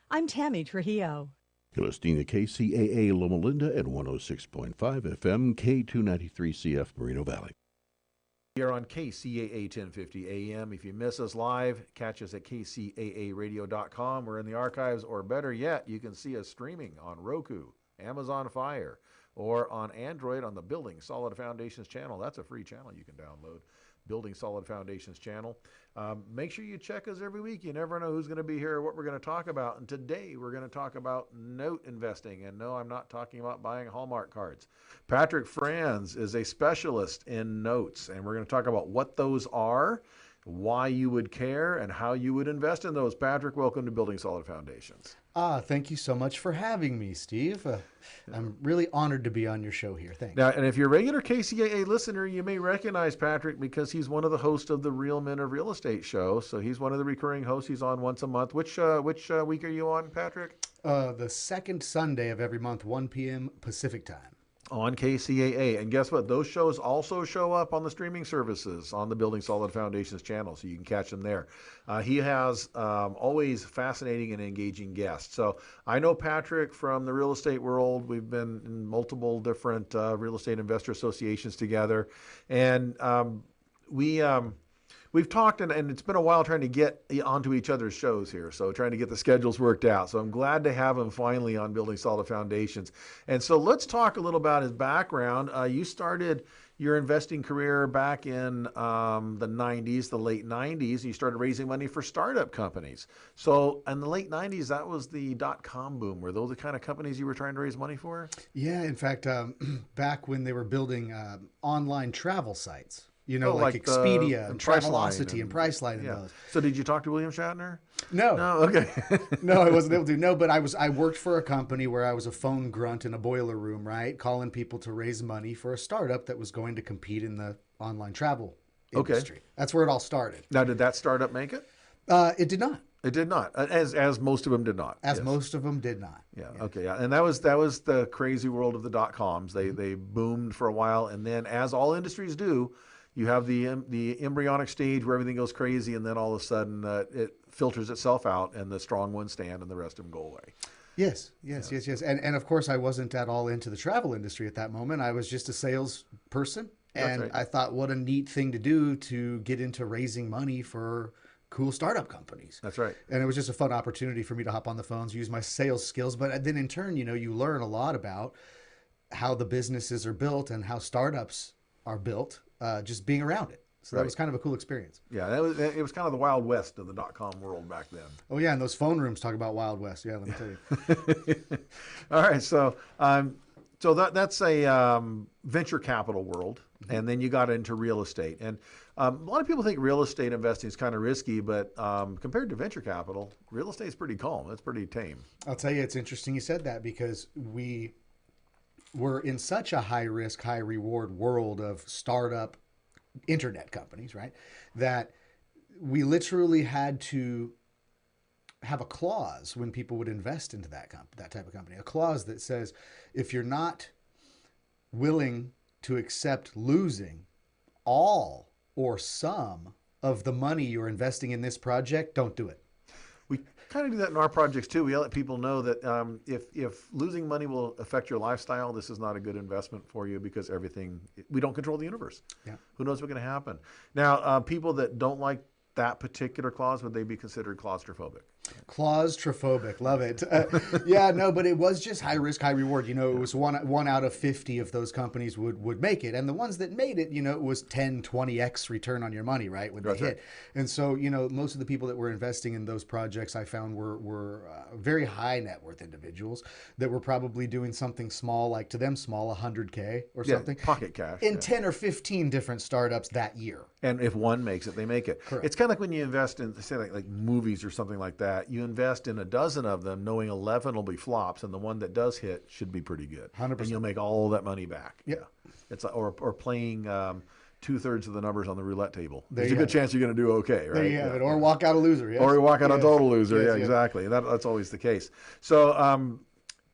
I'm Tammy Trujillo. You're listening to KCAA Loma Linda at 106.5 FM, K293CF Moreno Valley. Here on KCAA 1050 AM. If you miss us live, catch us at kcaaradio.com. We're in the archives, or better yet, you can see us streaming on Roku, Amazon Fire, or on Android on the Building Solid Foundations channel. That's a free channel you can download. Building Solid Foundations channel. Make sure you check us every week. You never know who's going to be here or what we're going to talk about. And today we're going to talk about note investing. And no, I'm not talking about buying Hallmark cards. Patrick Franz is a specialist in notes, and we're going to talk about what those are, why you would care, and how you would invest in those. Patrick, welcome to Building Solid Foundations. Thank you so much for having me, Steve. I'm really honored to be on your show here. Thanks. Now, and if you're a regular KCAA listener, you may recognize Patrick because he's one of the hosts of the Real Men of Real Estate show. So he's one of the recurring hosts. He's on once a month. Which week are you on, Patrick? The second Sunday of every month, 1 p.m. Pacific time. On KCAA. And guess what? Those shows also show up on the streaming services on the Building Solid Foundations channel, so you can catch them there. He has always fascinating and engaging guests. So I know Patrick from the real estate world. We've been in multiple different real estate investor associations together. And we've talked, and it's been a while trying to get onto each other's shows here, so trying to get the schedules worked out. So I'm glad to have him finally on Building Solid Foundations. And so let's talk a little about his background. You started your investing career back in the 90s, the late 90s. You started raising money for startup companies. So in the late 90s, that was the dot-com boom. Were those the kind of companies you were trying to raise money for? Yeah, in fact, back when they were building online travel sites. You know, like Expedia and Travelocity and Priceline and those. So did you talk to William Shatner? No. No? Okay. No, I wasn't able to. No, but I worked for a company where I was a phone grunt in a boiler room, right? Calling people to raise money for a startup that was going to compete in the online travel industry. Okay. That's where it all started. Now, did that startup make it? It did not. It did not, as most of them did not. Most of them did not. Yeah. Okay. Yeah. And that was the crazy world of the .coms. They boomed for a while, and then, as all industries do, you have the embryonic stage where everything goes crazy, and then all of a sudden it filters itself out, and the strong ones stand, and the rest of them go away. Yes. And of course, I wasn't at all into the travel industry at that moment. I was just a salesperson, and right. I thought, what a neat thing to do to get into raising money for cool startup companies. That's right. And it was just a fun opportunity for me to hop on the phones, use my sales skills, but then in turn, you learn a lot about how the businesses are built and how startups are built. Just being around it. So that was kind of a cool experience. Yeah, it was kind of the Wild West of the .com world back then. Oh, yeah, and those phone rooms talk about Wild West. Yeah, let me tell you. All right, so that's a venture capital world, and then you got into real estate. And a lot of people think real estate investing is kind of risky, but compared to venture capital, real estate is pretty calm. It's pretty tame. I'll tell you, it's interesting you said that, because we're in such a high risk, high reward world of startup internet companies, right? That we literally had to have a clause when people would invest into that type of company, a clause that says, if you're not willing to accept losing all or some of the money you're investing in this project, don't do it. We kind of do that in our projects too. We let people know that if losing money will affect your lifestyle, this is not a good investment for you, because we don't control the universe. Yeah. Who knows what's going to happen? Now, people that don't like that particular clause, would they be considered claustrophobic? Claustrophobic, love it. Yeah, no, but it was just high risk, high reward. It was one out of 50 of those companies would make it. And the ones that made it, it was 10, 20x return on your money, right, when they hit. Right. And so, most of the people that were investing in those projects I found were very high net worth individuals that were probably doing something small, like to them small, 100K or something. Pocket cash. In 10 or 15 different startups that year. And if one makes it, they make it. Correct. It's kind of like when you invest in, say, like movies or something like that. You invest in a dozen of them, knowing 11 will be flops, and the one that does hit should be pretty good. 100%. And you'll make all that money back. Yeah. It's or playing 2/3 of the numbers on the roulette table. There's a good chance you're going to do okay, right? There you have it. Or walk out a loser. Yes. Or you walk out a total loser. Yes, exactly. That's always the case. So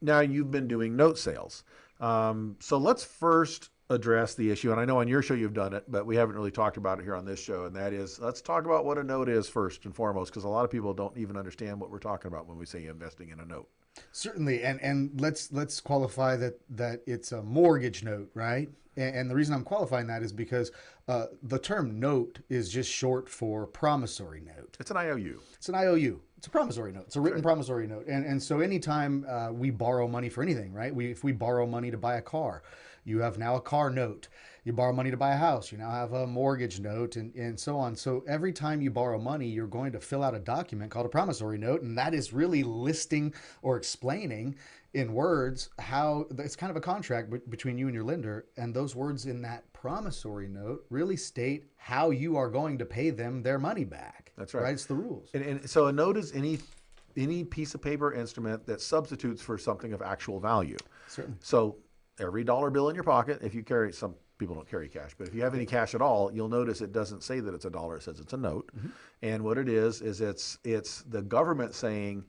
now you've been doing note sales. So let's first address the issue, and I know on your show you've done it, but we haven't really talked about it here on this show, and that is, let's talk about what a note is first and foremost, because a lot of people don't even understand what we're talking about when we say investing in a note. Certainly, and let's qualify that it's a mortgage note, right? And the reason I'm qualifying that is because the term note is just short for promissory note. It's an IOU. It's an IOU. It's a promissory note. It's a written promissory note. And so anytime we borrow money for anything, right? If we borrow money to buy a car, you have now a car note. You borrow money to buy a house, you now have a mortgage note, and so on. So every time you borrow money, you're going to fill out a document called a promissory note, and that is really listing or explaining in words how it's kind of a contract between you and your lender, and those words in that promissory note really state how you are going to pay them their money back. That's right. Right? It's the rules. And so a note is any piece of paper instrument that substitutes for something of actual value. Certainly. So every dollar bill in your pocket, if you carry, some people don't carry cash, but if you have any cash at all, you'll notice it doesn't say that it's a dollar, it says it's a note. Mm-hmm. And what it is it's the government saying,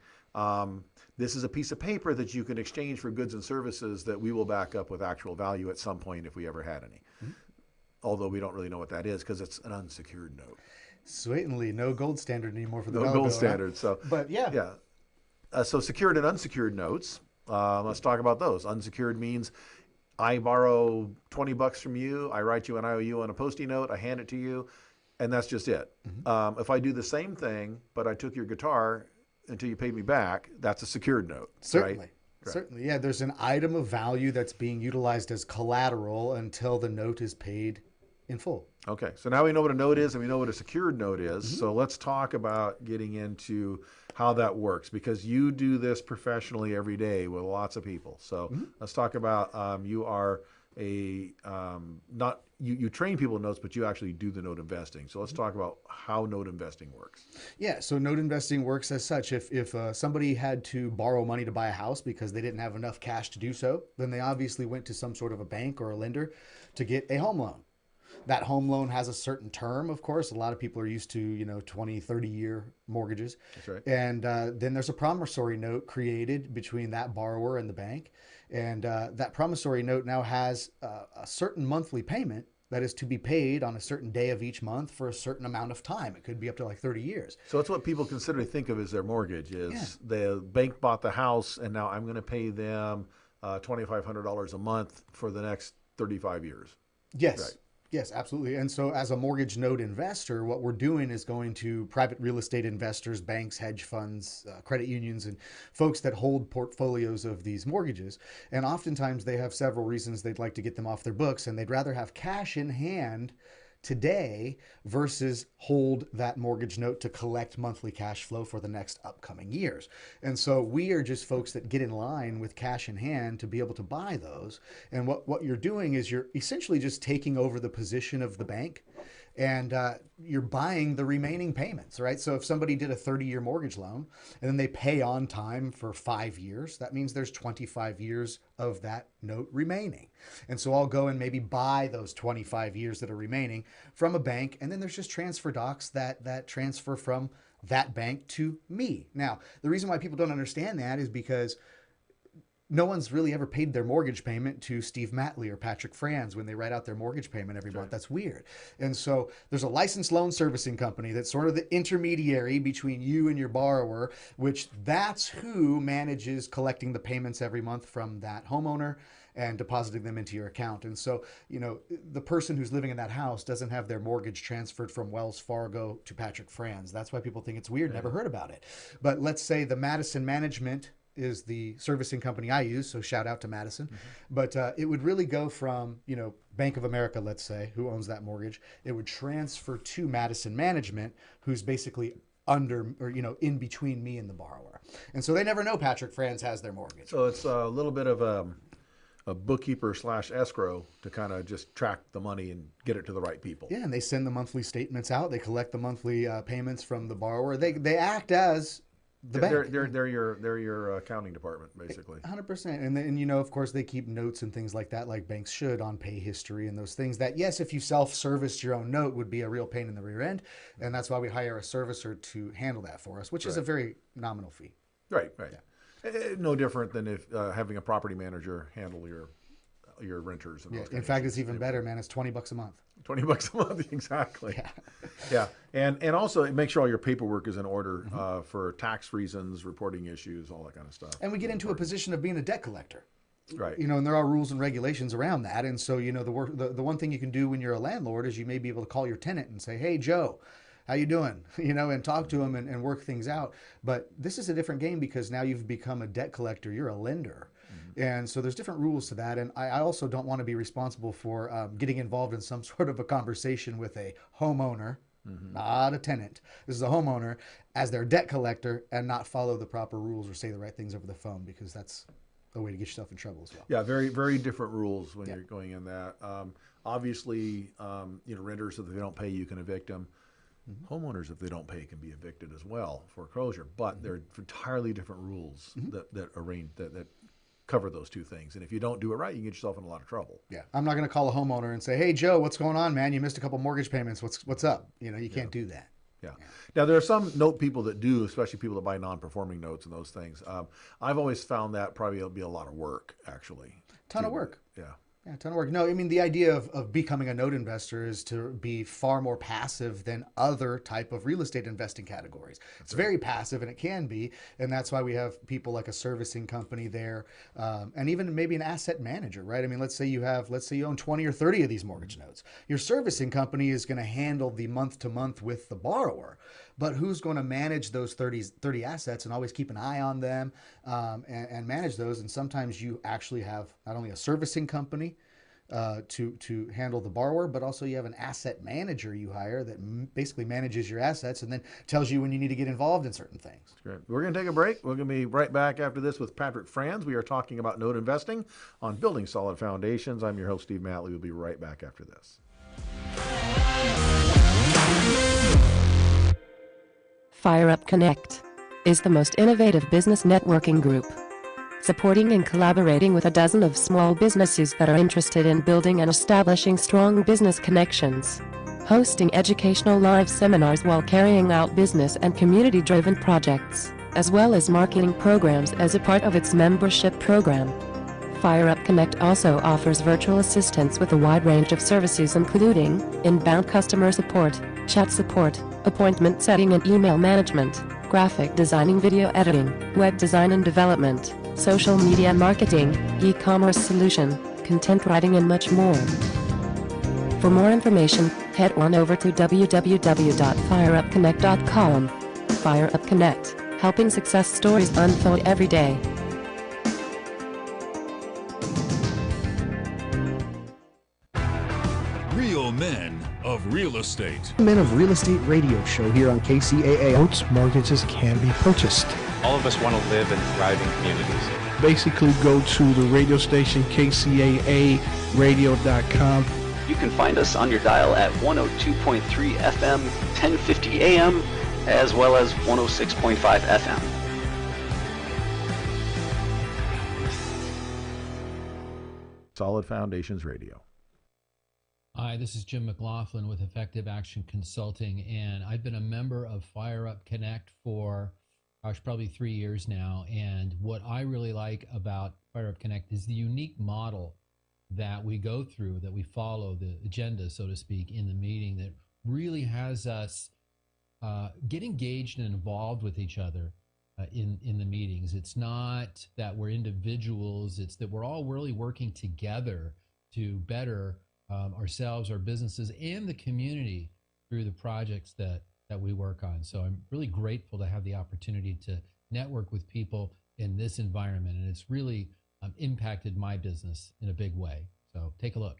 this is a piece of paper that you can exchange for goods and services that we will back up with actual value at some point if we ever had any. Mm-hmm. Although we don't really know what that is because it's an unsecured note. Certainly, no gold standard anymore for the no gold standard. Right? So, but yeah. So secured and unsecured notes. Let's talk about those. Unsecured means I borrow $20 from you. I write you an IOU on a Post-it note. I hand it to you, and that's just it. Mm-hmm. If I do the same thing, but I took your guitar until you paid me back, that's a secured note. Certainly. Right? Certainly, yeah. There's an item of value that's being utilized as collateral until the note is paid in full. Okay, so now we know what a note is and we know what a secured note is. Mm-hmm. So let's talk about getting into how that works, because you do this professionally every day with lots of people. So let's talk about you are a not you train people in notes, but you actually do the note investing. So let's talk about how note investing works. Yeah, so note investing works as such. If somebody had to borrow money to buy a house because they didn't have enough cash to do so, then they obviously went to some sort of a bank or a lender to get a home loan. That home loan has a certain term, of course. A lot of people are used to, 20, 30-year mortgages. That's right. And then there's a promissory note created between that borrower and the bank. And that promissory note now has a certain monthly payment that is to be paid on a certain day of each month for a certain amount of time. It could be up to like 30 years. So that's what people consider to think of as their mortgage is the bank bought the house and now I'm going to pay them $2,500 a month for the next 35 years. Yes. Right. Yes, absolutely. And so as a mortgage note investor, what we're doing is going to private real estate investors, banks, hedge funds, credit unions, and folks that hold portfolios of these mortgages. And oftentimes they have several reasons they'd like to get them off their books, and they'd rather have cash in hand today versus hold that mortgage note to collect monthly cash flow for the next upcoming years. And so we are just folks that get in line with cash in hand to be able to buy those. And what you're doing is you're essentially just taking over the position of the bank, and you're buying the remaining payments, right? So if somebody did a 30-year mortgage loan and then they pay on time for 5 years, that means there's 25 years of that note remaining. And so I'll go and maybe buy those 25 years that are remaining from a bank, and then there's just transfer docs that transfer from that bank to me. Now, the reason why people don't understand that is because no one's really ever paid their mortgage payment to Steve Matley or Patrick Franz when they write out their mortgage payment every month. That's weird. And so there's a licensed loan servicing company that's sort of the intermediary between you and your borrower, which that's who manages collecting the payments every month from that homeowner and depositing them into your account. And so, the person who's living in that house doesn't have their mortgage transferred from Wells Fargo to Patrick Franz. That's why people think it's weird. Never heard about it. But let's say the Madison Management is the servicing company I use, so shout out to Madison. Mm-hmm. But it would really go from, Bank of America, let's say, who owns that mortgage. It would transfer to Madison Management, who's basically under or, in between me and the borrower. And so they never know Patrick Franz has their mortgage. So it's a little bit of a bookkeeper / escrow to kind of just track the money and get it to the right people. Yeah, and they send the monthly statements out. They collect the monthly payments from the borrower. They act as the bank. They're your accounting department, basically. 100%. And then, of course, they keep notes and things like that, like banks should, on pay history and those things that, yes, if you self-serviced your own note, would be a real pain in the rear end. And that's why we hire a servicer to handle that for us, which is a very nominal fee. Right. Yeah. No different than if having a property manager handle your your renters. And Yeah. those In kind of fact, issues. it's even better, man. It's $20 a month. $20 a month, exactly. Yeah. Yeah, and also make sure all your paperwork is in order for tax reasons, reporting issues, all that kind of stuff. And we get into a position of being a debt collector. Right. You know, and there are rules and regulations around that. And so, you know, the one thing you can do when you're a landlord is you may be able to call your tenant and say, hey, Joe, how you doing? You know, and talk to him and work things out. But this is a different game because now you've become a debt collector. You're a lender. And so there's different rules to that. And I also don't want to be responsible for getting involved in some sort of a conversation with a homeowner, not a tenant. This is a homeowner as their debt collector and not follow the proper rules or say the right things over the phone, because that's a way to get yourself in trouble as well. Yeah, very, very different rules when you're going in that. Obviously, renters, if they don't pay, you can evict them. Homeowners, if they don't pay, can be evicted as well, foreclosure. But they're entirely different rules that cover those two things. And if you don't do it right, you can get yourself in a lot of trouble. Yeah, I'm not going to call a homeowner and say, hey, Joe, what's going on, man? You missed a couple mortgage payments. What's up? You know, you can't do that. Yeah. Now, there are some note people that do, especially people that buy non-performing notes and those things. I've always found that probably it'll be a lot of work, actually. Ton of work. Yeah. Yeah, a ton of work. No, I mean, the idea of becoming a note investor is to be far more passive than other type of real estate investing categories. It's very passive, and it can be, and that's why we have people like a servicing company there, and even maybe an asset manager, right? I mean, let's say you own 20 or 30 of these mortgage notes. Your servicing company is going to handle the month to month with the borrower, but who's going to manage those 30 assets and always keep an eye on them and manage those? And sometimes you actually have not only a servicing company to handle the borrower, but also you have an asset manager you hire that basically manages your assets and then tells you when you need to get involved in certain things. Great. We're going to take a break. We're going to be right back after this with Patrick Franz. We are talking about note investing on building solid foundations. I'm your host, Steve Matley. We'll be right back after this. Fire Up Connect is the most innovative business networking group, supporting and collaborating with a dozen of small businesses that are interested in building and establishing strong business connections, hosting educational live seminars while carrying out business and community-driven projects, as well as marketing programs as a part of its membership program. Fire Up Connect also offers virtual assistance with a wide range of services including inbound customer support, chat support, appointment setting and email management, graphic designing, video editing, web design and development, social media marketing, e-commerce solution, content writing and much more. For more information, head on over to www.fireupconnect.com. Fire Up Connect, helping success stories unfold every day. Real men of real estate. Men of Real Estate radio show here on KCAA. Notes, mortgages can be purchased. All of us want to live in thriving communities. Basically, go to the radio station, KCAAradio.com. You can find us on your dial at 102.3 FM, 1050 AM, as well as 106.5 FM. Solid Foundations Radio. Hi, this is Jim McLaughlin with Effective Action Consulting, and I've been a member of Fire Up Connect for, probably 3 years now. And what I really like about Fire Up Connect is the unique model that we go through, that we follow, the agenda, so to speak, in the meeting that really has us get engaged and involved with each other in the meetings. It's not that we're individuals, it's that we're all really working together to better ourselves, our businesses, and the community through the projects that we work on. So I'm really grateful to have the opportunity to network with people in this environment, and it's really impacted my business in a big way. So take a look.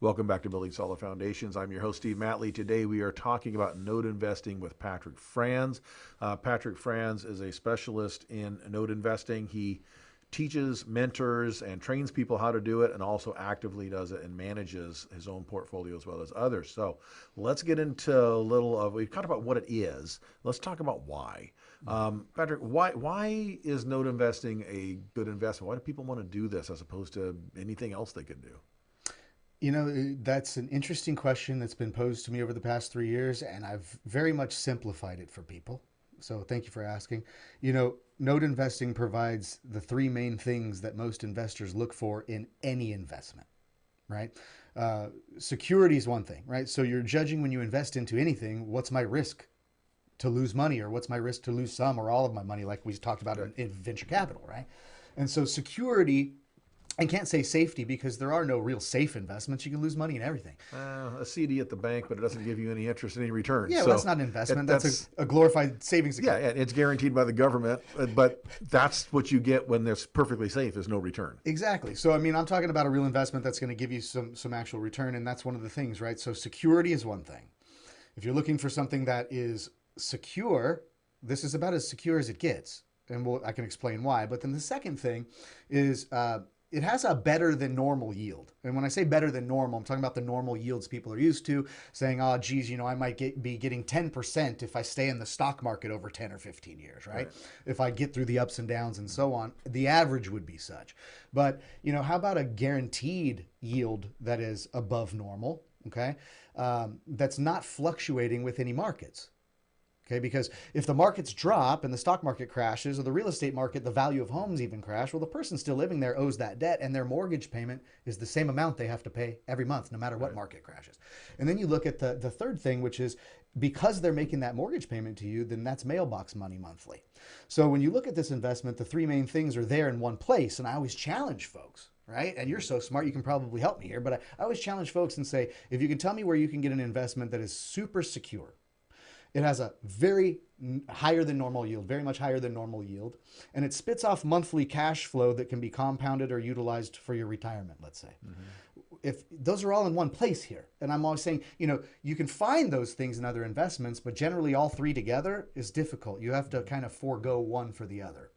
Welcome back to Building Solid Foundations. I'm your host, Steve Matley. Today we are talking about note investing with Patrick Franz. Patrick Franz is a specialist in note investing. He teaches, mentors, and trains people how to do it, and also actively does it and manages his own portfolio as well as others. So let's get into a little of, we've talked about what it is. Let's talk about why. Patrick, why is note investing a good investment? Why do people want to do this as opposed to anything else they could do? You know, that's an interesting question that's been posed to me over the past 3 years, and I've very much simplified it for people. So thank you for asking. Note investing provides the three main things that most investors look for in any investment, right? Security is one thing, right? So you're judging when you invest into anything, what's my risk to lose money, or what's my risk to lose some or all of my money, like we talked about in venture capital, right? And so security, I can't say safety because there are no real safe investments. You can lose money in everything. A CD at the bank, but it doesn't give you any interest, any return. Yeah, so well, that's not an investment. That's a glorified savings account. Yeah, it's guaranteed by the government, but that's what you get when it's perfectly safe. There's no return. Exactly. So, I mean, I'm talking about a real investment that's going to give you some actual return, and that's one of the things, right? So security is one thing. If you're looking for something that is secure, this is about as secure as it gets. And I can explain why. But then the second thing is it has a better than normal yield. And when I say better than normal, I'm talking about the normal yields people are used to, saying, oh, geez, I might be getting 10% if I stay in the stock market over 10 or 15 years, right? If I get through the ups and downs and so on, the average would be such. But, how about a guaranteed yield that is above normal, okay? That's not fluctuating with any markets. Okay, because if the markets drop and the stock market crashes, or the real estate market, the value of homes even crash, well, the person still living there owes that debt, and their mortgage payment is the same amount they have to pay every month, no matter what market crashes. And then you look at the third thing, which is because they're making that mortgage payment to you, then that's mailbox money monthly. So when you look at this investment, the three main things are there in one place, and I always challenge folks. Right? And you're so smart, you can probably help me here, but I always challenge folks and say, if you can tell me where you can get an investment that is super secure, it has a very higher than normal yield, very much higher than normal yield, and it spits off monthly cash flow that can be compounded or utilized for your retirement, let's say. If those are all in one place here, and I'm always saying, you can find those things in other investments, but generally all three together is difficult. You have to kind of forego one for the other.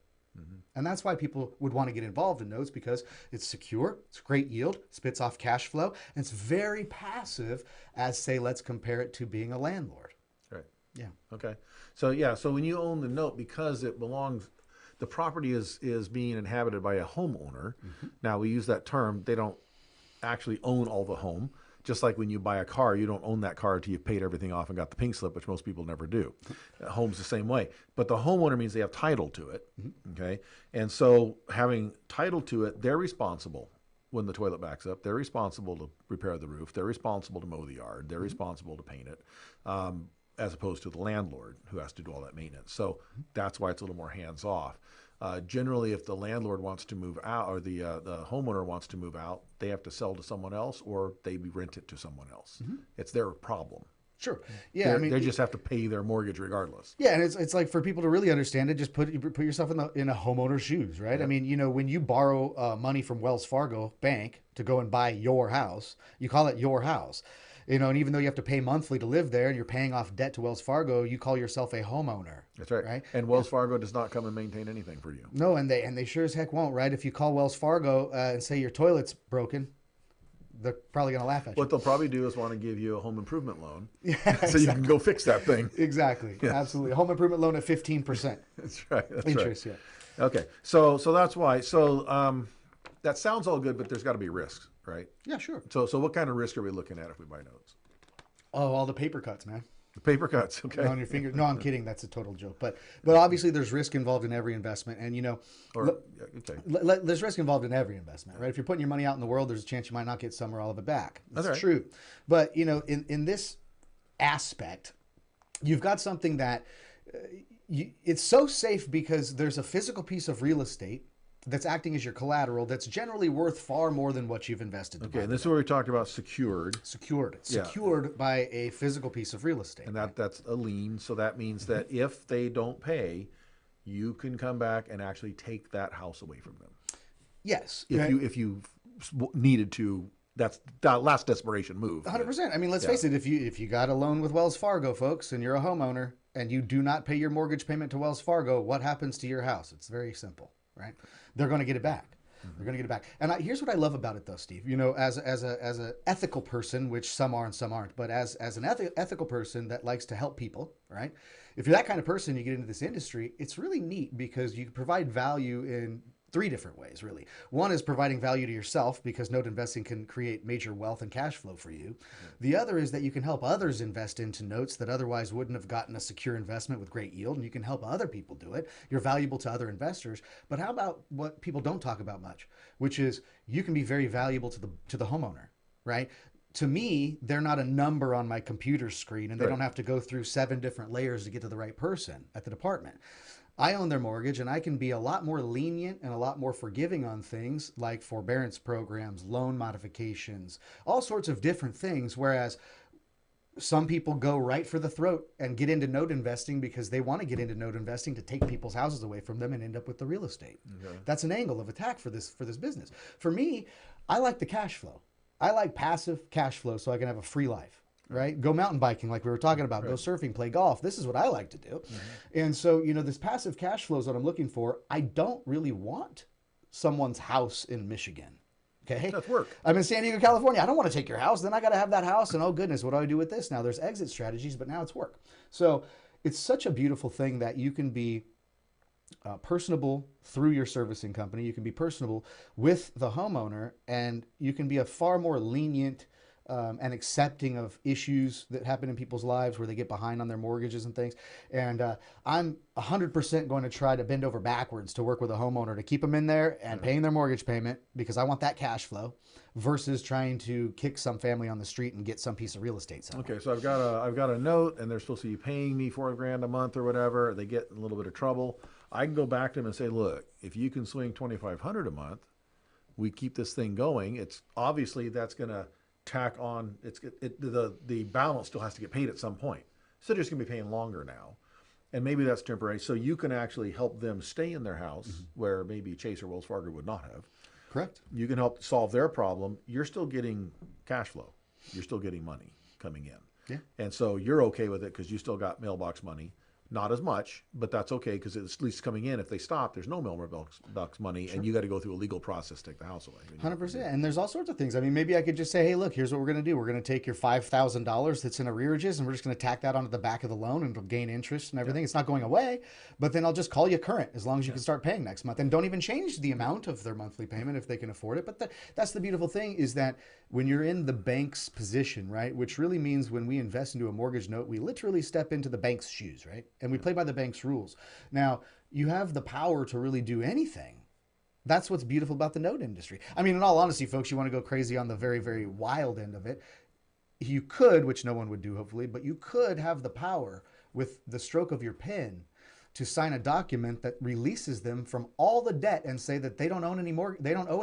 And that's why people would want to get involved in those, because it's secure, it's great yield, spits off cash flow, and it's very passive as, say, let's compare it to being a landlord. Right. Yeah. Okay. So when you own the note, because it belongs, the property is being inhabited by a homeowner. Now we use that term, they don't actually own all the home. Just like when you buy a car, you don't own that car until you've paid everything off and got the pink slip, which most people never do. Home's the same way. But the homeowner means they have title to it, okay? And so having title to it, they're responsible when the toilet backs up. They're responsible to repair the roof. They're responsible to mow the yard. They're responsible to paint it, as opposed to the landlord who has to do all that maintenance. So that's why it's a little more hands-off. Generally, if the landlord wants to move out, or the homeowner wants to move out, they have to sell to someone else, or they rent it to someone else. It's their problem. Sure. Yeah. They just have to pay their mortgage regardless. Yeah, and it's like, for people to really understand it, just put yourself in a homeowner's shoes, right? Yeah. I mean, when you borrow money from Wells Fargo Bank to go and buy your house, you call it your house. And even though you have to pay monthly to live there and you're paying off debt to Wells Fargo, you call yourself a homeowner. That's right. Right? And Wells Fargo does not come and maintain anything for you. No, and they sure as heck won't, right? If you call Wells Fargo and say your toilet's broken, they're probably going to laugh at you. What they'll probably do is want to give you a home improvement loan, exactly. So you can go fix that thing. Exactly. Yes. Absolutely. A home improvement loan at 15%. That's right. That's interest, right. Yeah. Okay. So that's why. So that sounds all good, but there's got to be risks, right? Yeah, sure. So what kind of risk are we looking at if we buy notes? Oh, all the paper cuts, man. The paper cuts, okay. On your finger. No, I'm kidding. That's a total joke. But obviously there's risk involved in every investment. And, there's risk involved in every investment, right? If you're putting your money out in the world, there's a chance you might not get some or all of it back. That's right. True. But, in this aspect, you've got something that it's so safe because there's a physical piece of real estate that's acting as your collateral that's generally worth far more than what you've invested. Okay, and this is where we talked about secured. Secured by a physical piece of real estate. And that's a lien, so that means that if they don't pay, you can come back and actually take that house away from them. Yes. If you needed to, that's that last desperation move. 100%. I mean, let's face it, if you got a loan with Wells Fargo, folks, and you're a homeowner and you do not pay your mortgage payment to Wells Fargo, what happens to your house? It's very simple, right? They're going to get it back. They're going to get it back. And here's what I love about it, though, Steve. As an ethical person, which some are and some aren't, but as an ethical person that likes to help people, right? If you're that kind of person, you get into this industry, it's really neat because you provide value in three different ways, really. One is providing value to yourself, because note investing can create major wealth and cash flow for you. The other is that you can help others invest into notes that otherwise wouldn't have gotten a secure investment with great yield, and you can help other people do it. You're valuable to other investors. But how about what people don't talk about much, which is you can be very valuable to the homeowner, right? To me, they're not a number on my computer screen, and they don't have to go through 7 different layers to get to the right person at the department. I own their mortgage, and I can be a lot more lenient and a lot more forgiving on things like forbearance programs, loan modifications, all sorts of different things. Whereas some people go right for the throat and get into note investing because they want to get into note investing to take people's houses away from them and end up with the real estate. Okay. That's an angle of attack for this business. For me, I like the cash flow. I like passive cash flow so I can have a free life. Right? Go mountain biking like we were talking about, go surfing, play golf. This is what I like to do. And so, this passive cash flow is what I'm looking for. I don't really want someone's house in Michigan. Okay. That's work. I'm in San Diego, California. I don't want to take your house. Then I got to have that house. And oh goodness, what do I do with this now? There's exit strategies, but now it's work. So it's such a beautiful thing that you can be personable through your servicing company. You can be personable with the homeowner, and you can be a far more lenient and accepting of issues that happen in people's lives where they get behind on their mortgages and things. And I'm 100% going to try to bend over backwards to work with a homeowner to keep them in there and paying their mortgage payment, because I want that cash flow, versus trying to kick some family on the street and get some piece of real estate somewhere. Okay, so I've got a note, and they're supposed to be paying me $4,000 a month or whatever. They get in a little bit of trouble. I can go back to them and say, look, if you can swing $2,500 a month, we keep this thing going. It's obviously that's going to tack on. The balance still has to get paid at some point. So they're just going to be paying longer now, and maybe that's temporary. So you can actually help them stay in their house where maybe Chase or Wells Fargo would not have. Correct. You can help solve their problem. You're still getting cash flow. You're still getting money coming in. Yeah. And so you're okay with it because you still got mailbox money. Not as much, but that's okay because it's at least coming in. If they stop, there's no mailbox money, and you got to go through a legal process to take the house away. 100%. And there's all sorts of things. I mean, maybe I could just say, hey, look, here's what we're going to do. We're going to take your $5,000 that's in arrearages, and we're just going to tack that onto the back of the loan, and it'll gain interest and everything. It's not going away, but then I'll just call you current as long as you can start paying next month. And don't even change the amount of their monthly payment if they can afford it. But that's the beautiful thing, is that when you're in the bank's position, right, which really means when we invest into a mortgage note, we literally step into the bank's shoes, right? And we play by the bank's rules. Now, you have the power to really do anything. That's what's beautiful about the note industry. I mean, in all honesty, folks, you want to go crazy on the very, very wild end of it. You could, which no one would do, hopefully, but you could have the power with the stroke of your pen to sign a document that releases them from all the debt and say that they don't owe any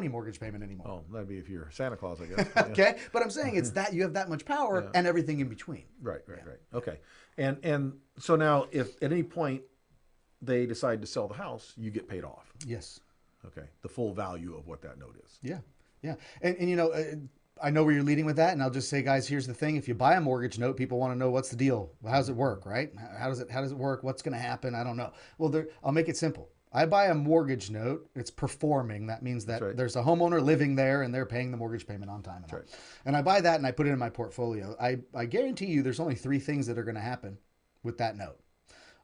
mortgage payment anymore. Oh, that'd be if you're Santa Claus, I guess. Okay, but I'm saying it's that you have that much power and everything in between. Right. Okay, and so now, if at any point they decide to sell the house, you get paid off. Yes. Okay, the full value of what that note is. Yeah, and I know where you're leading with that, and I'll just say, guys, here's the thing. If you buy a mortgage note, people want to know what's the deal. How does it work, right? How does it work? What's going to happen? I don't know. Well, I'll make it simple. I buy a mortgage note. It's performing. That means that there's a homeowner living there, and they're paying the mortgage payment on time. And I buy that, and I put it in my portfolio. I guarantee you there's only 3 things that are going to happen with that note.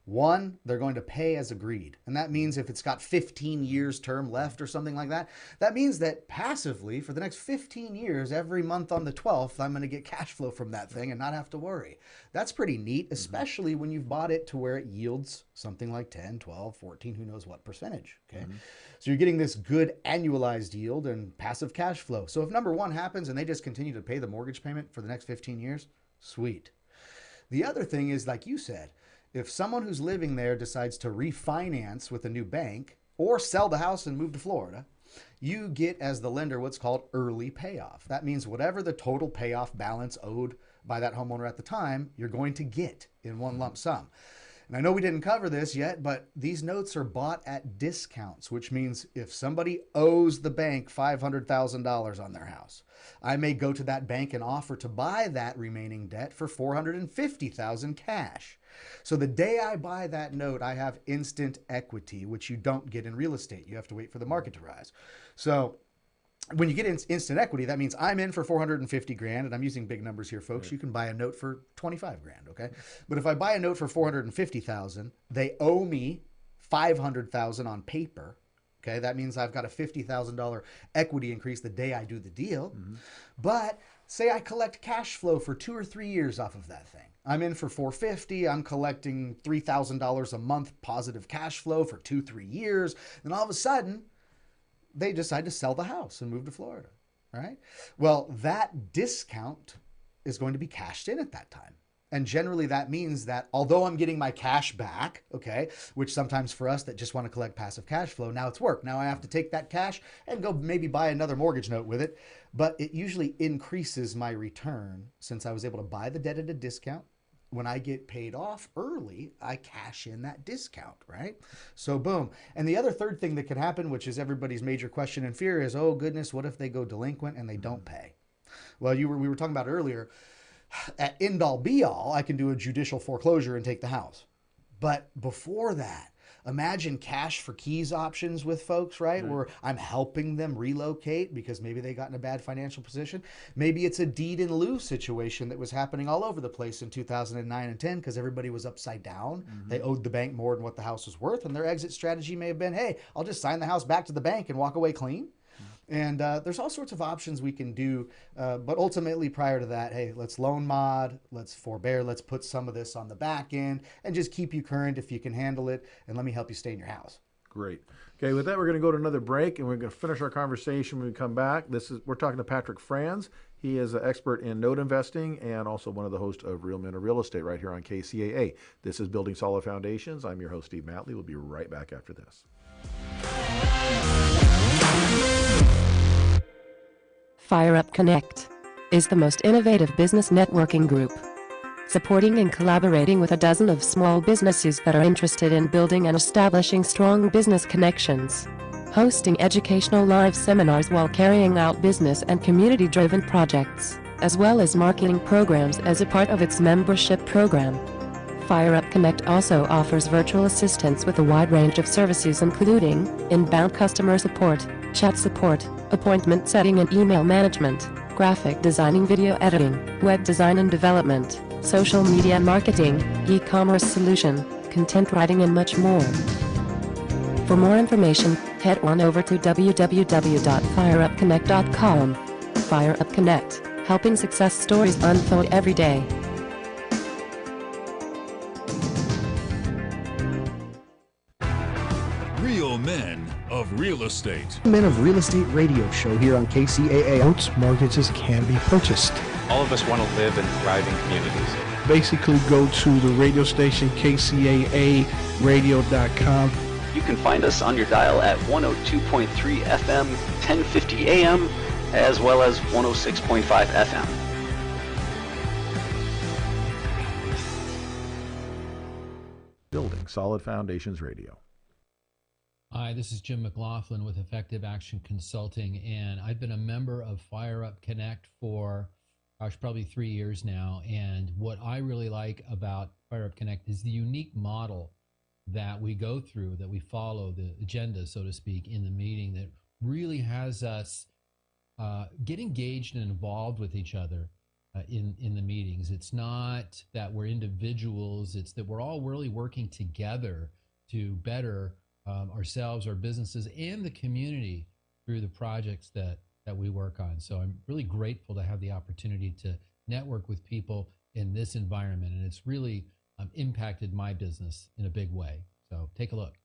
1, they're going to pay as agreed. And that means if it's got 15 years term left or something like that, that means that passively for the next 15 years, every month on the 12th, I'm going to get cash flow from that thing and not have to worry. That's pretty neat, especially when you've bought it to where it yields something like 10, 12, 14, who knows what percentage. Okay. So you're getting this good annualized yield and passive cash flow. So if number 1 happens and they just continue to pay the mortgage payment for the next 15 years, sweet. The other thing is, like you said, if someone who's living there decides to refinance with a new bank or sell the house and move to Florida, you get, as the lender, what's called early payoff. That means whatever the total payoff balance owed by that homeowner at the time, you're going to get in one lump sum. And I know we didn't cover this yet, but these notes are bought at discounts, which means if somebody owes the bank $500,000 on their house, I may go to that bank and offer to buy that remaining debt for $450,000 cash. So the day I buy that note, I have instant equity, which you don't get in real estate. You have to wait for the market to rise. So when you get instant equity, that means I'm in for $450,000, and I'm using big numbers here, folks. Right. You can buy a note for $25,000, okay? But if I buy a note for $450,000, they owe me $500,000 on paper, Okay, that means I've got a $50,000 equity increase the day I do the deal. But say I collect cash flow for 2 or 3 years off of that thing. I'm in for $450. I'm collecting $3,000 a month positive cash flow for 2-3 years. Then all of a sudden, they decide to sell the house and move to Florida. All right. Well, that discount is going to be cashed in at that time. And generally that means that although I'm getting my cash back, okay, which sometimes for us that just want to collect passive cash flow, now it's work. Now I have to take that cash and go maybe buy another mortgage note with it. But it usually increases my return since I was able to buy the debt at a discount. When I get paid off early, I cash in that discount, right? So boom. And the other third thing that could happen, which is everybody's major question and fear, is, oh goodness, what if they go delinquent and they don't pay? Well, we were talking about earlier, at end all be all, I can do a judicial foreclosure and take the house. But before that, imagine cash for keys options with folks, right? Where I'm helping them relocate because maybe they got in a bad financial position. Maybe it's a deed in lieu situation that was happening all over the place in 2009 and 10 because everybody was upside down. They owed the bank more than what the house was worth. And their exit strategy may have been, hey, I'll just sign the house back to the bank and walk away clean. And there's all sorts of options we can do. But ultimately, prior to that, hey, let's loan mod, let's forbear, let's put some of this on the back end and just keep you current if you can handle it. And let me help you stay in your house. Great. Okay, with that, we're going to go to another break, and we're going to finish our conversation when we come back. We're talking to Patrick Franz. He is an expert in note investing and also one of the hosts of Real Men of Real Estate right here on KCAA. This is Building Solid Foundations. I'm your host, Steve Matley. We'll be right back after this. Fire Up Connect is the most innovative business networking group, supporting and collaborating with a dozen of small businesses that are interested in building and establishing strong business connections, hosting educational live seminars while carrying out business and community-driven projects, as well as marketing programs as a part of its membership program. Fire Up Connect also offers virtual assistance with a wide range of services including inbound customer support, chat support, appointment setting and email management, graphic designing, video editing, web design and development, social media marketing, e-commerce solution, content writing and much more. For more information, head on over to www.fireupconnect.com. Fire Up Connect, helping success stories unfold every day. Real Men of Real Estate. Men of Real Estate radio show here on KCAA. Notes, mortgages can be purchased. All of us want to live in thriving communities. Basically, go to the radio station KCAA radio.com. You can find us on your dial at 102.3 FM, 1050 AM, as well as 106.5 FM. Building Solid Foundations Radio. Hi, this is Jim McLaughlin with Effective Action Consulting, and I've been a member of Fire Up Connect for, probably 3 years now. And what I really like about Fire Up Connect is the unique model that we go through, that we follow, the agenda, so to speak, in the meeting that really has us get engaged and involved with each other in the meetings. It's not that we're individuals, it's that we're all really working together to better ourselves, our businesses, and the community through the projects that we work on. So I'm really grateful to have the opportunity to network with people in this environment, and it's really impacted my business in a big way. So take a look.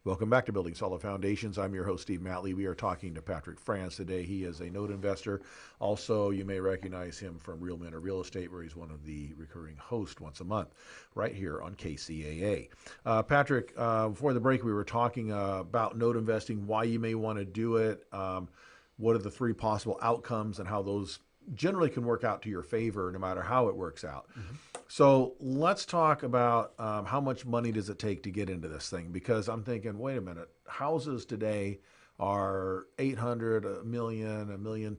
Welcome back to Building Solid Foundations. I'm your host, Steve Matley. We are talking to Patrick Franz today. He is a note investor. Also, you may recognize him from Real Men of Real Estate, where he's one of the recurring hosts once a month, right here on KCAA. Patrick, before the break, we were talking about note investing, why you may want to do it, what are the 3 possible outcomes, and how those generally can work out to your favor no matter how it works out. So let's talk about how much money does it take to get into this thing? Because I'm thinking, wait a minute, houses today are $800,000, $1 million, $1.2 million.